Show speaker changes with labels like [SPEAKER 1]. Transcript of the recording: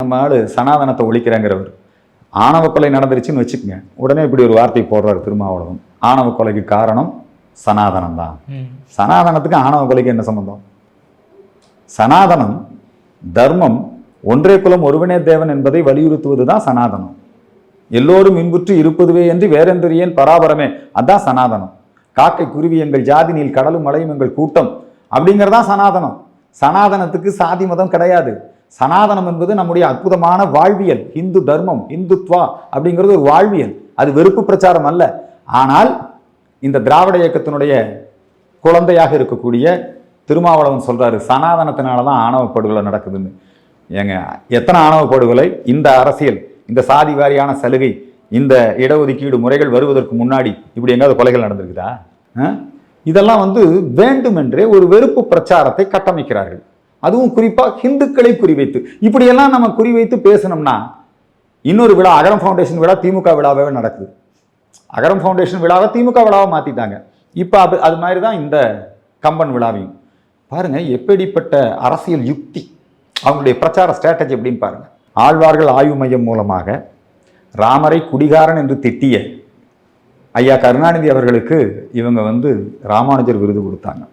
[SPEAKER 1] நம்ம ஆளு சனாதனத்தை ஒழிக்கிறேங்கிறவர். ஆணவ கொலை நடந்துருச்சுன்னு வச்சுக்கோங்க, உடனே இப்படி ஒரு வார்த்தை போடுறாரு திருமாவளவன். ஆணவ கொலைக்கு காரணம் சனாதனம் தான். சனாதனத்துக்கு ஆணவ கொலைக்கு என்ன சம்பந்தம்? சனாதனம் தர்மம், ஒன்றே குலம் ஒருவனே தேவன் என்பதை வலியுறுத்துவதுதான் சனாதனம். எல்லோரும் இன்புற்று இருப்பதுவே என்று வேறென்று ஏன் பராபரமே, அதான் சனாதனம். காக்கை குருவி எங்கள் ஜாதி, நீல் கடலும் மலையும் எங்கள் கூட்டம் அப்படிங்கிறதா சனாதனம். சனாதனத்துக்கு சாதி மதம் கிடையாது. சனாதனம் என்பது நம்முடைய அற்புதமான வாழ்வியல். இந்து தர்மம், இந்துத்வா அப்படிங்கிறது ஒரு வாழ்வியல். அது வெறுப்பு பிரச்சாரம் அல்ல. ஆனால் இந்த திராவிட இயக்கத்தினுடைய குழந்தையாக இருக்கக்கூடிய திருமாவளவன் சொல்றாரு, சனாதனத்தினாலதான் ஆணவ படுகொலை நடக்குதுன்னு. ஏங்க, எத்தனை ஆணவ படுகொலை இந்த அரசியல், இந்த சாதி வாரியான சலுகை, இந்த இடஒதுக்கீடு முறைகள் வருவதற்கு முன்னாடி இப்படி எங்காவது கொலைகள் நடந்திருக்குதா? இதெல்லாம் வேண்டுமென்றே ஒரு வெறுப்பு பிரச்சாரத்தை கட்டமைக்கிறார்கள். அதுவும் குறிப்பாக ஹிந்துக்களை குறிவைத்து. இப்படியெல்லாம் நம்ம குறிவைத்து பேசணும்னா இன்னொரு விழா, அகரம் ஃபவுண்டேஷன் விழா திமுக விழாவே நடக்குது. அகரம் ஃபவுண்டேஷன் விழாவை திமுக விழாவை மாத்திட்டாங்க. இப்போ அது மாதிரி தான் இந்த கம்பன் விழாவையும். பாருங்க எப்படிப்பட்ட அரசியல் யுக்தி, அவங்களுடைய பிரச்சார ஸ்ட்ராட்டஜி எப்படின்னு பாருங்க. ஆழ்வார்கள் ஆய்வு மையம் மூலமாக ராமரை குடிகாரன் என்று திட்டிய ஐயா கருணாநிதி அவர்களுக்கு இவங்க ராமானுஜர் விருது கொடுத்தாங்க.